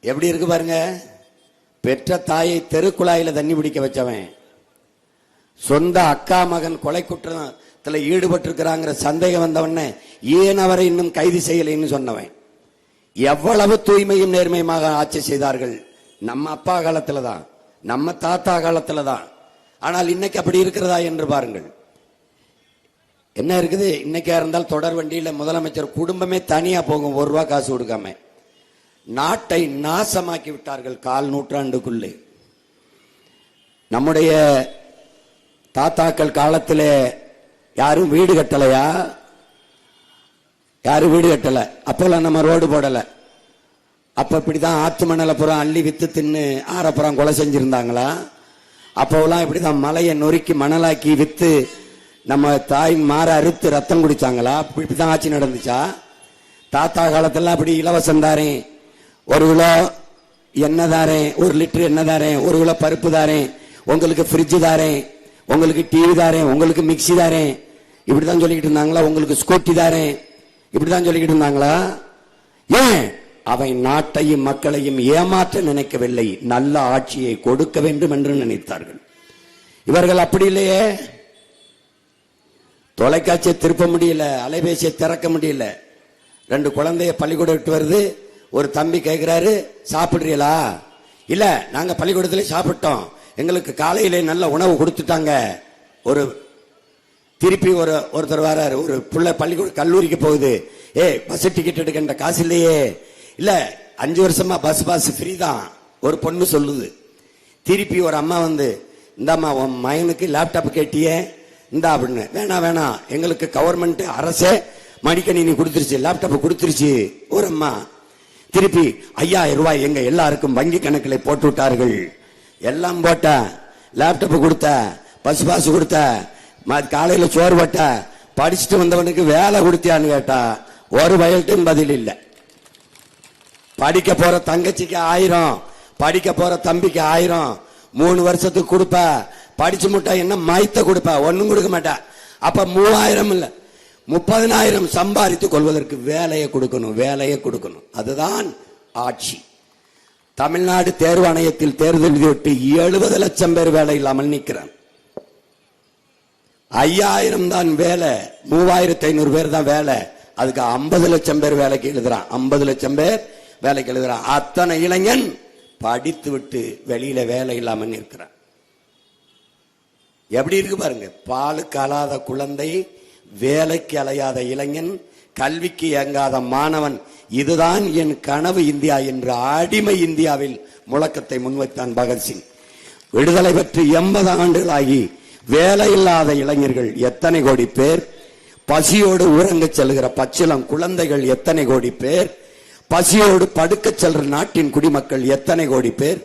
எப்படி இருக்கு பாருங்க. பெற்ற தாயை தெருக்குழாயில தண்ணி பிடிக்க வச்சவன், சொந்த அக்கா மகன் கொலை குற்றத்துல ஈடுபட்டு இருக்கிறாங்கிற சந்தேகம் வந்தவன ஏன் அவரை இன்னும் கைது செய்யலைன்னு சொன்னவன். எவ்வளவு தூய்மையும் நேர்மையுமாக ஆட்சி செய்தார்கள் நம்ம அப்பா காலத்துல தான், நம்ம தாத்தா காலத்துல தான். ஆனால் இன்னைக்கு அப்படி இருக்கிறதா என்று பாருங்கள். என்ன இருக்குது? இன்னைக்கா இருந்தால் தொடர் வண்டியில முதலமைச்சர் குடும்பமே தனியா போகும், 1 ரூபா காசு கொடுக்காம. நாட்டை நாசமாக்கி விட்டார்கள் 1/4 நூற்றாண்டுக்குள்ளே. நம்முடைய தாத்தாக்கள் காலத்தில் யாரும் வீடு கட்டலையா? யாரும் வீடு கட்டல. அப்பெல்லாம் நம்ம ரோடு போடல. அப்ப இப்படிதான் ஆத்து மணலை புறம் அள்ளி வித்து தின்னு ஆரப்புறம் கொலை செஞ்சிருந்தாங்களா? அப்போலாம் இப்படிதான் மலையை நொறுக்கி மணலாக்கி வித்து நம்ம தாய் மாற அறுத்து ரத்தம் குடிச்சாங்களா? இப்படிதான் ஆட்சி நடந்துச்சா? தாத்தா காலத்துல அப்படி இலவசம் தாரேன், 1 கிலோ எண்ணெய் தாரேன், 1 லிட்டர் எண்ணெய் தாரேன், 1 கிலோ பருப்பு தாரேன், உங்களுக்கு ஃப்ரிட்ஜ் தாரேன், உங்களுக்கு டிவி தாரேன், உங்களுக்கு மிக்சி தாரேன், இப்படிதான் சொல்லிக்கிட்டு இருந்தாங்களா? உங்களுக்கு ஸ்கூட்டி தாரேன், இப்படிதான் சொல்லிக்கிட்டு இருந்தாங்களா? ஏன்? அவை நாட்டையும் மக்களையும் ஏமாற்ற நினைக்கவில்லை, நல்ல ஆட்சியை கொடுக்க வேண்டும் என்று நினைத்தார்கள். இவர்கள் அப்படி இல்லையே. தொலைக்காட்சியை திருப்ப முடியல, அலைபேசியை திறக்க முடியல. 2 குழந்தைய பள்ளிக்கூடம் விட்டு வருது. ஒரு தம்பி கேட்கிறாரு, சாப்பிடுறீங்களா? இல்ல, நாங்க பள்ளிக்கூடத்திலே சாப்பிட்டோம், எங்களுக்கு காலையிலே நல்ல உணவு கொடுத்துட்டாங்க. ஒரு திருப்பி ஒருத்தர் வராரு, ஒரு பிள்ளை பள்ளிக்கூடம் கல்லூரிக்கு போகுது. பஸ் டிக்கெட் எடுக்கின்ற காசு இல்லையே. இல்ல, 5 வருஷமா பஸ் ஃப்ரீ தான், ஒரு பொண்ணு சொல்லுது. திருப்பி ஒரு அம்மா வந்து, இந்தாம்மா உன் மகனுக்கு லேப்டாப் கேட்டியே, இந்தா அப்படின்னு. வேணாம், எங்களுக்கு கவர்மெண்ட் அரசே மடிக்கணினி கொடுத்துருச்சு, லேப்டாப் கொடுத்துருச்சு. ஒரு அம்மா திருப்பி 5000 ரூபாய் எங்க எல்லாருக்கும் வங்கி கணக்கில் போட்டு விட்டார்கள். எல்லாம் போட்ட, லேப்டாப் கொடுத்த, பஸ் பாஸ் கொடுத்த, காலையில சோறு போட்ட, படிச்சுட்டு வந்தவனுக்கு வேலை கொடுத்தியான்னு கேட்டா ஒரு வயல்ட்டும் பதில் இல்ல. படிக்க போற தங்கச்சிக்கு 1000, படிக்க போற தம்பிக்கு 1000, 3 வருஷத்துக்கு கொடுப்ப. படிச்சு முட்டா என்ன மைத்த கொடுப்ப, ஒன்னும் கொடுக்க மாட்டா. அப்ப 3000 இல்ல 30,000 சம்பாதித்துக் கொள்வதற்கு வேலையை கொடுக்கணும். அதுதான் ஆட்சி. தமிழ்நாடு தேர்வு ஆணையத்தில் தேர்தல் எழுதிவிட்டு 70 லட்சம் பேர் வேலை இல்லாமல் நிற்கிறான். 5000 தான் வேலை, 3500 பேர் தான் வேலை. அதுக்கு 50 லட்சம் பேர் வேலைக்கு எழுதுறான். 50 லட்சம் பேர் வேலைக்கு எழுதுறான். அத்தனை இளைஞன் படித்து விட்டு வெளியில வேலை இல்லாமல் நிற்கிறான். எப்படி இருக்கு பாருங்க. பாலுக்கு அழாத குழந்தை, வேலைக்கு அலையாத இளைஞன், கல்விக்கு இயங்காத மாணவன், இதுதான் என் கனவு இந்தியா என்ற அடிமை இந்தியாவில் முழக்கத்தை முன்வைத்தான் பகத்சிங். விடுதலை பெற்று 80 ஆண்டுகளாகி வேலை இல்லாத இளைஞர்கள் எத்தனை கோடி பேர், பசியோடு உறங்க செல்கிற பச்சிளம் குழந்தைகள் எத்தனை கோடி பேர், பசியோடு படுக்க செல்ற நாட்டின் குடிமக்கள் எத்தனை கோடி பேர்.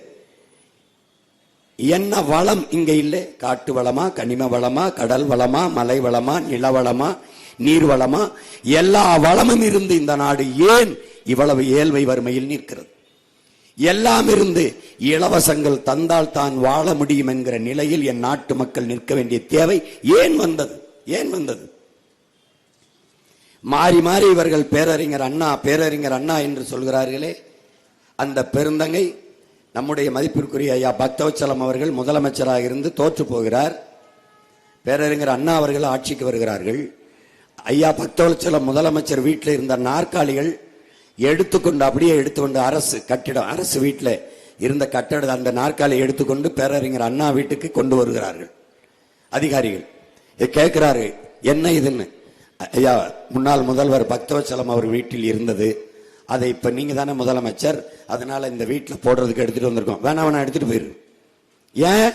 என்ன வளம் இங்க இல்லை? காட்டு வளமா, கனிம வளமா, கடல் வளமா, மலை வளமா, நிலவளமா, நீர் வளமா? எல்லா வளமும் இருந்து இந்த நாடு ஏன் இவ்வளவு ஏழ்மை வறுமையில் நிற்கிறது? எல்லாம் இருந்து இலவசங்கள் தந்தால் தான் வாழ முடியும் என்கிற நிலையில் என் நாட்டு மக்கள் நிற்க வேண்டிய தேவை ஏன் வந்தது? மாறி மாறி இவர்கள் பேரறிஞர் அண்ணா என்று சொல்கிறார்களே. அந்த பெருந்தங்கை நம்முடைய மதிப்பிற்குரிய ஐயா பக்தவச்சலம் அவர்கள் முதலமைச்சராக இருந்து தோற்று போகிறார். பேரறிஞர் அண்ணா அவர்கள் ஆட்சிக்கு வருகிறார்கள். ஐயா பக்தவச்சலம் முதலமைச்சர் வீட்டில் இருந்த நாற்காலிகள் அப்படியே எடுத்துக்கொண்டு அரசு வீட்டில் இருந்த கட்டட அந்த நாற்காலி எடுத்துக்கொண்டு பேரறிஞர் அண்ணா வீட்டுக்கு கொண்டு வருகிறார்கள் அதிகாரிகள். கேட்கிறாரு, என்ன இதுன்னு. ஐயா, முன்னாள் முதல்வர் பக்தவச்சலம் அவர் வீட்டில் இருந்தது, அதை இப்ப நீங்க தானே முதலமைச்சர், அதனால இந்த வீட்டில் போடுறதுக்கு எடுத்துட்டு வந்திருக்கோம். வேணா எடுத்துட்டு போயிரு. ஏன்?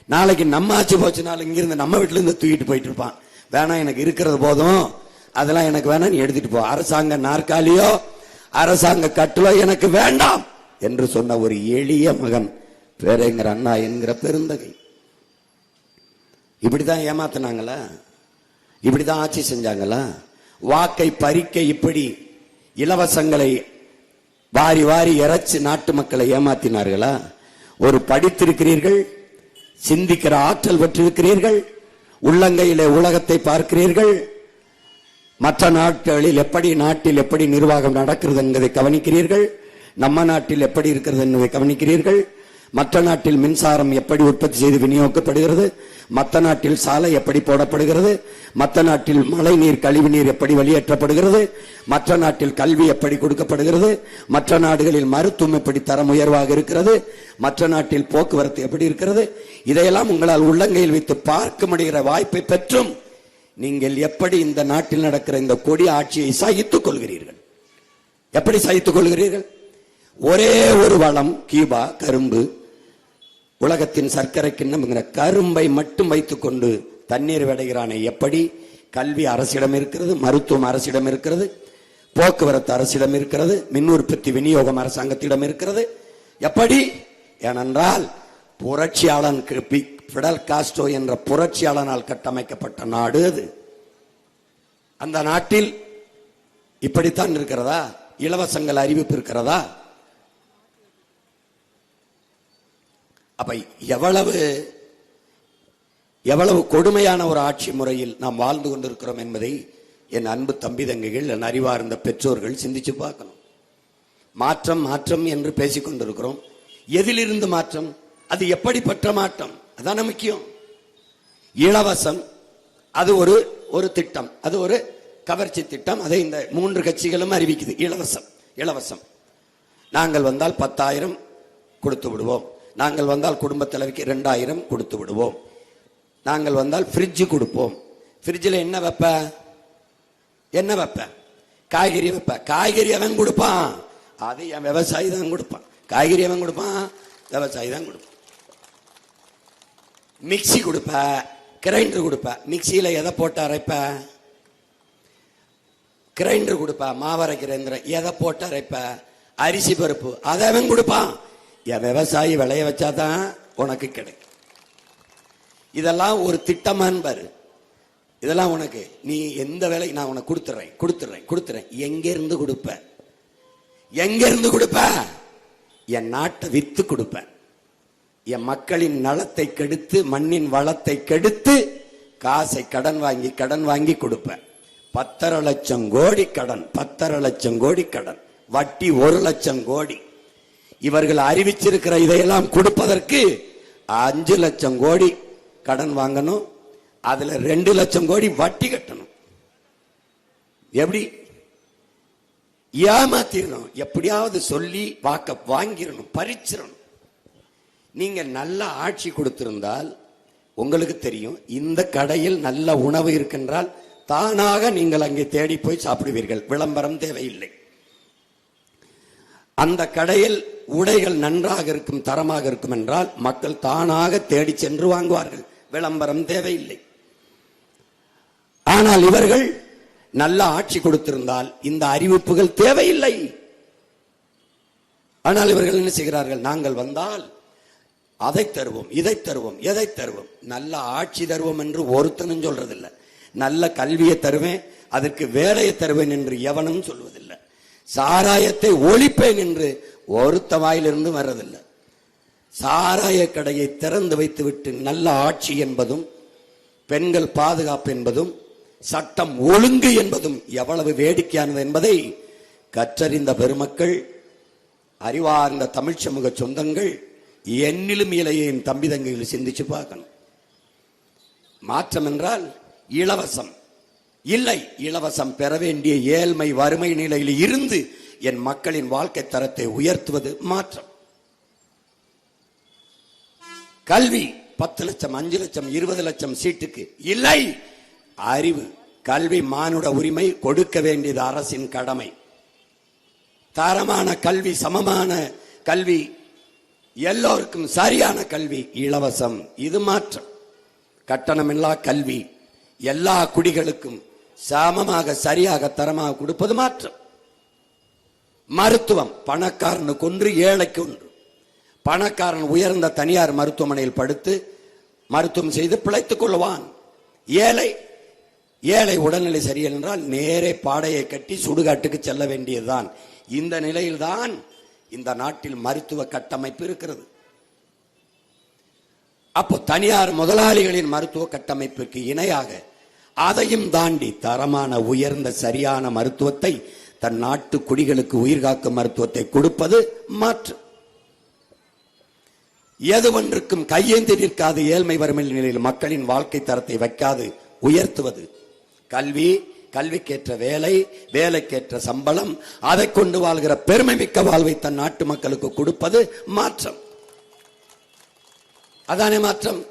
நாளைக்கு நம்ம ஆட்சி போச்சுனால இங்கிருந்து நம்ம வீட்டுல இருந்து தூக்கிட்டு போயிட்டு இருப்பான். வேணாம், எனக்கு இருக்கிறது போதும், அதெல்லாம் எனக்கு வேணாம், நீ எடுத்துட்டு போ. அரசாங்க நாற்காலியோ அரசாங்க கட்டுலோ எனக்கு வேண்டாம் என்று சொன்ன ஒரு எளிய மகன் பேரறிஞர் அண்ணா என்கிற பெருந்தகை. இப்படிதான் ஏமாத்தினாங்களா? இப்படிதான் ஆட்சி செஞ்சாங்களா? வாக்கை பறிக்க இப்படி இலவசங்களை வாரி வாரி இறைச்சி நாட்டு மக்களை ஏமாத்தினார்களா? ஒரு படித்திருக்கிறீர்கள், சிந்திக்கிற ஆற்றல் பெற்றிருக்கிறீர்கள், உள்ளங்கையிலே உலகத்தை பார்க்கிறீர்கள், மற்ற நாட்டில் எப்படி நிர்வாகம் நடக்கிறது என்பதை கவனிக்கிறீர்கள். நம்ம நாட்டில் எப்படி இருக்கிறது என்று கவனிக்கிறீர்கள்? மற்ற நாட்டில் மின்சாரம் எப்படி உற்பத்தி செய்து விநியோகிக்கப்படுகிறது? மற்ற நாட்டில் சாலை எப்படி போடப்படுகிறது? மற்ற நாட்டில் மழை நீர் கழிவு நீர் எப்படி வெளியேற்றப்படுகிறது? மற்ற நாட்டில் கல்வி எப்படி கொடுக்கப்படுகிறது? மற்ற நாடுகளில் மருத்துவம் எப்படி தரம் உயர்வாக இருக்கிறது? மற்ற நாட்டில் போக்குவரத்து எப்படி இருக்கிறது? இதையெல்லாம் உங்களால் உள்ளங்கையில் வைத்து பார்க்க முடிகிற வாய்ப்பை பெற்றும் நீங்கள் எப்படி இந்த நாட்டில் நடக்கிற இந்த கொடிய ஆட்சியை சகித்துக் கொள்கிறீர்கள்? எப்படி சகித்துக் கொள்கிறீர்கள்? ஒரே ஒரு வளம் கியூபா, கரும்பு. உலகத்தின் சர்க்கரை கிண்ணம் கரும்பை மட்டும் வைத்துக் கொண்டு தண்ணீர் விடைகிறானே எப்படி? கல்வி அரசிடம் இருக்கிறது, மருத்துவம் அரசிடம் இருக்கிறது, போக்குவரத்து அரசிடம் இருக்கிறது, மின் உற்பத்தி விநியோகம் அரசாங்கத்திடம் இருக்கிறது. எப்படி? ஏனென்றால் புரட்சியாளன் பிடல் காஸ்ட்ரோ என்ற புரட்சியாளனால் கட்டமைக்கப்பட்ட நாடு அது. அந்த நாட்டில் இப்படித்தான் இருக்கிறதா? இலவசங்கள் அறிவிப்பு இருக்கிறதா? அப்ப எவ்வளவு கொடுமையான ஒரு ஆட்சி முறையில் நாம் வாழ்ந்து கொண்டிருக்கிறோம் என்பதை என் அன்பு தம்பி தங்கைகள், என் அறிவார்ந்த பெற்றோர்கள் சிந்திச்சு பார்க்கணும். மாற்றம் மாற்றம் என்று பேசிக் கொண்டிருக்கிறோம். எதிலிருந்து மாற்றம்? அது எப்படிப்பட்ட மாற்றம்? அதான முக்கியம். இலவசம் அது ஒரு திட்டம், அது ஒரு கவர்ச்சி திட்டம். அதை இந்த 3 கட்சிகளும் அறிவிக்குது. இலவசம் இலவசம். நாங்கள் வந்தால் 10,000 கொடுத்து விடுவோம். நாங்கள் வந்தால் குடும்ப தலைவிக்கு 2,000 கொடுத்து விடுவோம். நாங்கள் வந்தால் ஃப்ரிட்ஜ் கொடுப்போம். ஃப்ரிட்ஜில் என்ன வைப்ப? என்ன வைப்ப? காய்கறி வைப்ப. காய்கறி அவன் கொடுப்பான், அது என் விவசாயி தான் கொடுப்பான். காய்கறி அவன் கொடுப்பான், விவசாயி தான் கொடுப்பான். மிக்சி கொடுப்ப, கிரைண்டர் கொடுப்ப. மிக்சியில எதை போட்டு அரைப்ப? கிரைண்டர் கொடுப்ப. மாவரைக்கிற எதை போட்டு அரைப்ப? அரிசி பருப்பு, அதை அவன் கொடுப்பான். என் விவசாயி விளைய வச்சாதான் உனக்கு கிடைக்கும். இதெல்லாம் ஒரு திட்டமான் பாரு. இதெல்லாம் உனக்கு நீ எந்த வேலை நான் உனக்கு கொடுத்துறேன். எங்க இருந்து கொடுப்ப? எங்க இருந்து கொடுப்ப? என் நாட்டை வித்து கொடுப்பேன். என் மக்களின் நலத்தை கெடுத்து, மண்ணின் வளத்தை கெடுத்து, காசை கடன் வாங்கி கொடுப்பேன். 10,5 லட்சம் கோடி கடன், 10,5 லட்சம் கோடி கடன், வட்டி 1 லட்சம் கோடி. இவர்கள் அறிவிச்சிருக்கிற இதையெல்லாம் கொடுப்பதற்கு 5 லட்சம் கோடி கடன் வாங்கணும். அதுல 2 லட்சம் கோடி வட்டி கட்டணும். எப்படி? ஏமாத்திரணும். எப்படியாவது சொல்லி வாங்கிடணும், பறிச்சிடணும். நீங்க நல்ல ஆட்சி கொடுத்திருந்தால் உங்களுக்கு தெரியும், இந்த கடையில் நல்ல உணவு இருக்கின்றால் தானாக நீங்கள் அங்கே தேடி போய் சாப்பிடுவீர்கள். விளம்பரம் தேவையில்லை. அந்த கடையில் உடைகள் நன்றாக இருக்கும், தரமாக இருக்கும் என்றால் மக்கள் தானாக தேடி சென்று வாங்குவார்கள். விளம்பரம் தேவையில்லை. ஆனால் இவர்கள் நல்ல ஆட்சி கொடுத்திருந்தால் இந்த அறிவிப்புகள் தேவையில்லை. ஆனால் இவர்கள் என்ன செய்கிறார்கள்? நாங்கள் வந்தால் அதை தருவோம், இதை தருவோம், எதை தருவோம். நல்ல ஆட்சி தருவோம் என்று ஒருத்தனும் சொல்றதில்லை. நல்ல கல்வியை தருவேன், அதற்கு வேலையை தருவேன் என்று எவனும் சொல்வதில்லை. சாராயத்தை ஒழிப்பேன் என்று ஒருத்த வாயிலிருந்து வர்றதில்லை. சாராய கடையை திறந்து வைத்து விட்டு நல்ல ஆட்சி என்பதும், பெண்கள் பாதுகாப்பு என்பதும், சட்டம் ஒழுங்கு என்பதும் எவ்வளவு வேடிக்கையானது என்பதை கற்றறிந்த பெருமக்கள், அறிவார்ந்த தமிழ் சமூக சொந்தங்கள், என்னிலும் இலையின் தம்பி தங்கைகள் சிந்திச்சு பார்க்கணும். மாற்றம் என்றால் இலவசம் இல்லை. இலவசம் பெற வேண்டிய ஏழ்மை வறுமை நிலையில் இருந்து என் மக்களின் வாழ்க்கை தரத்தை உயர்த்துவது மாற்றம். கல்வி 10 லட்சம், 5 லட்சம், 20 லட்சம் சீட்டுக்கு இல்லை. அறிவு, கல்வி மானுட உரிமை, கொடுக்க வேண்டியது அரசின் கடமை. தரமான கல்வி, சமமான கல்வி, எல்லோருக்கும் சரியான கல்வி, இலவசம். இது மாற்றம். கட்டணமில்லா கல்வி எல்லா குடிகளுக்கும் சமமாக சரியாக தரமாக கொடுப்பது மாற்றம். மருத்துவம் பணக்காரனுக்கு ஒன்று, ஏழைக்கு ஒன்று. பணக்காரன் உயர்ந்த தனியார் மருத்துவமனையில் படுத்து மருத்துவம் செய்து பிழைத்துக் கொள்வான். ஏழை உடல்நிலை சரியில்லை என்றால் நேரே பாடையை கட்டி சுடுகாட்டுக்கு செல்ல வேண்டியதுதான். இந்த நிலையில்தான் இந்த நாட்டில் மருத்துவ கட்டமைப்பு இருக்கிறது. அப்போ தனியார் முதலாளிகளின் மருத்துவ கட்டமைப்புக்கு இணையாக அதையும் தாண்டி தரமான உயர்ந்த சரியான மருத்துவத்தை தன் நாட்டு குடிகளுக்கு உயிர்காக்கும் மருத்துவத்தை கொடுப்பது மாற்றம். எதுவொன்றுக்கும் கையேந்தி நிற்காது ஏழ்மை வறுமை நிலையில் மக்களின் வாழ்க்கை தரத்தை வைக்காது உயர்த்துவது. கல்வி, கல்விக்கேற்ற வேலை, வேலைக்கேற்ற சம்பளம், அதை கொண்டு வாழ்கிற பெருமை மிக்க வாழ்வை தன் நாட்டு மக்களுக்கு கொடுப்பது மாற்றம். அதானே மாற்றம்.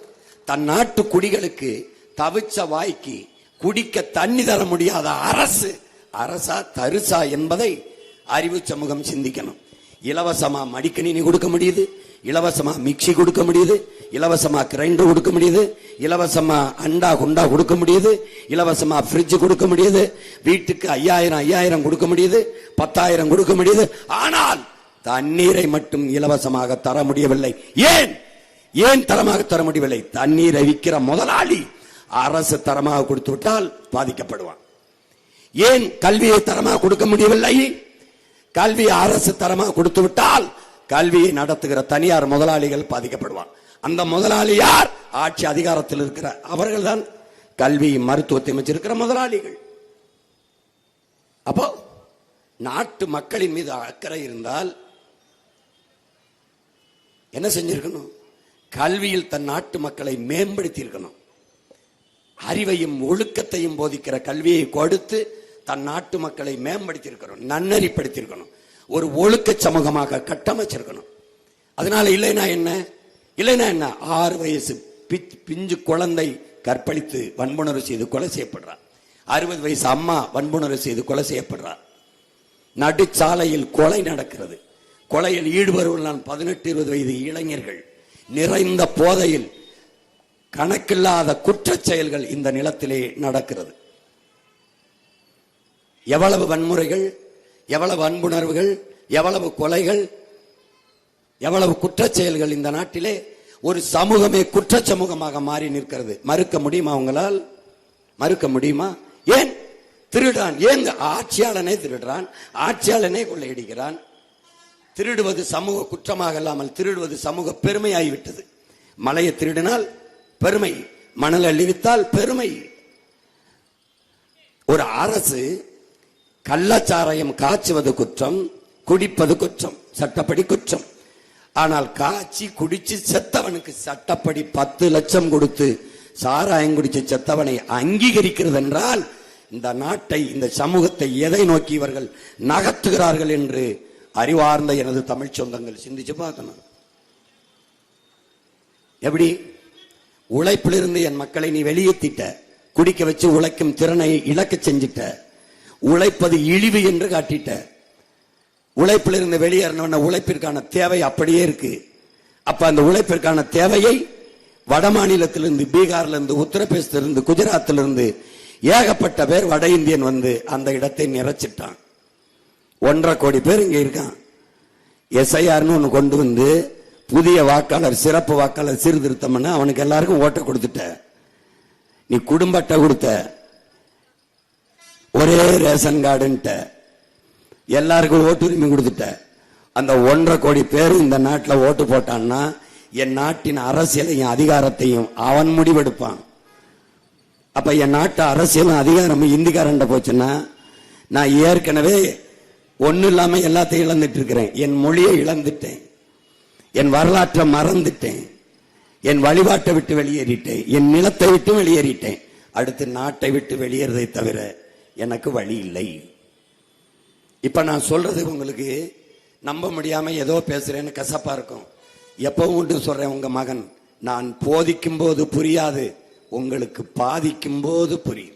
தன் நாட்டு குடிகளுக்கு தவிச்ச வாய்க்கு குடிக்க தண்ணி தர முடியாத அரசு அரசா தரிசா என்பதை அறிவு சமூகம் சிந்திக்கணும். இலவசமா மடிக்கணினி கொடுக்க முடியுது, இலவசமா மிக்சி கொடுக்க முடியுது, இலவசமா கிரைண்டர் கொடுக்க முடியுது, இலவசமா அண்டா குண்டா கொடுக்க முடியுது, இலவசமா ஃப்ரிட்ஜ் கொடுக்க முடியுது, வீட்டுக்கு 5000 கொடுக்க முடியுது, 10,000 கொடுக்க முடியுது. ஆனால் தண்ணீரை மட்டும் இலவசமாக தர முடியவில்லை. ஏன் தரமாக தர முடியவில்லை? தண்ணீரை விற்கிற முதலாளி அரசு தரமாக கொடுத்து விட்டால் பாதிக்கப்படுவான். ஏன் கல்வியை தரமாக கொடுக்க முடியவில்லை? கல்வி அரசு தரமாக கொடுத்து விட்டால் கல்வியை நடத்துகிற தனியார் முதலாளிகள் பாதிக்கப்படுவார். அந்த முதலாளி யார்? ஆட்சி அதிகாரத்தில் இருக்கிற அவர்கள் தான் கல்வி மருத்துவத்தை வச்சிருக்கிற முதலாளிகள். அப்போ நாட்டு மக்களின் மீது அக்கறை இருந்தால் என்ன செஞ்சிருக்கணும்? கல்வியில் தன் நாட்டு மக்களை மேம்படுத்தி இருக்கணும். அறிவையும் ஒழுக்கத்தையும் போதிக்கிற கல்வியை கொடுத்து தன் நாட்டு மக்களை மேம்படுத்தி இருக்கணும், நன்னறிப்படுத்தி இருக்கணும், ஒரு ஒழுக்க சமூகமாக கட்டமைச்சிருக்கணும். அதனால இல்லைன்னா என்ன? 6 வயசு பிஞ்சு குழந்தை கற்பழித்து வன்புணர்வு செய்து கொலை செய்யப்படுறார். 60 வயசு அம்மா வன்புணர்வு செய்து கொலை செய்யப்படுறார். நடுச்சாலையில் கொலை நடக்கிறது. கொலையில் ஈடுபடுவர்கள் 18-20 வயது இளைஞர்கள் நிறைந்த போதையில் கணக்கில்லாத குற்றச் செயல்கள் இந்த நிலத்திலே நடக்கிறது. எவ்வளவு வன்முறைகள், எவ்வளவு அன்புணர்வுகள், எவ்வளவு கொலைகள், எவ்வளவு குற்றச் செயல்கள் இந்த நாட்டிலே. ஒரு சமூகமே குற்ற சமூகமாக மாறி நிற்கிறது. மறுக்க முடியுமா? உங்களால் மறுக்க முடியுமா? ஏன் திருடான்? ஏன் ஆட்சியாளனே திருடுறான், ஆட்சியாளனே கொள்ளையடிக்கிறான். திருடுவது சமூக குற்றமாக இல்லாமல் திருடுவது சமூக பெருமையாகிவிட்டது. மலையை திருடினால் பெருமை, மணல் அள்ளிவித்தால் பெருமை. ஒரு அரசு கள்ளச்சாராயம் காய்ச்சுவது குற்றம், குடிப்பது குற்றம், சட்டப்படி குற்றம். ஆனால் காய்ச்சி குடிச்சு செத்தவனுக்கு சட்டப்படி 10 லட்சம் கொடுத்து சாராயம் குடிச்சு செத்தவனை அங்கீகரிக்கிறது என்றால் இந்த நாட்டை, இந்த சமூகத்தை எதை நோக்கி இவர்கள் நகர்த்துகிறார்கள் என்று அறிவார்ந்த எனது தமிழ் சொந்தங்கள் சிந்திச்சு பார்க்கணும். எப்படி? உழைப்பிலிருந்து என் மக்களை நீ வெளியேற்றிட்ட, குடிக்க வச்சு உழைக்கும் திறனை இழக்க செஞ்சிட்ட, உழைப்பது இழிவு என்று காட்டிட்ட. உழைப்பிலிருந்து வெளியேறின உழைப்பிற்கான தேவை அப்படியே இருக்கு. அப்ப அந்த உழைப்பிற்கான தேவையை வட மாநிலத்திலிருந்து, பீகார்ல இருந்து, உத்தரப்பிரதேசத்திலிருந்து, குஜராத்திலிருந்து ஏகப்பட்ட பேர் வட இந்தியன் வந்து அந்த இடத்தை நிறைச்சிட்டான். 1.5 கோடி பேர் இங்க இருக்கான். எஸ்ஐஆர்னு ஒண்ணு கொண்டு வந்து புதிய வாக்காளர், சிறப்பு வாக்காளர் சீர்திருத்தம் அவனுக்கு எல்லாருக்கும் ஓட்ட கொடுத்துட்ட. நீ குடும்ப அட்டை கொடுத்த, ஒரே ரேஷன் கார்டுன்ட்ட, எல்லாருக்கும் ஓட்டுரிமை கொடுத்துட்ட. அந்த 1.5 கோடி பேரும் இந்த நாட்டில் ஓட்டு போட்டான்னா என் நாட்டின் அரசியலையும் அதிகாரத்தையும் அவன் முடிவெடுப்பான். அப்ப என் நாட்டு அரசியலும் அதிகாரமும் இந்திக்காரண்ட போச்சுன்னா நான் ஏற்கனவே ஒன்னும் இல்லாம எல்லாத்தையும் இழந்துட்டு இருக்கிறேன். என் மொழியை இழந்துட்டேன், என் வரலாற்றை மறந்துட்டேன், என் வழிபாட்டை விட்டு வெளியேறிட்டேன், என் நிலத்தை விட்டு வெளியேறிட்டேன். அடுத்து நாட்டை விட்டு வெளியேறதை தவிர எனக்கு வழி இல்லை. இப்ப நான் சொல்றது உங்களுக்கு நம்ப முடியாம ஏதோ பேசுறேன்னு கசப்பா இருக்கும். எப்பவும் உண்டு சொல்றேன், உங்க மகன் நான் போதிக்கும் போது புரியாது, உங்களுக்கு பாதிக்கும் போது புரியும்.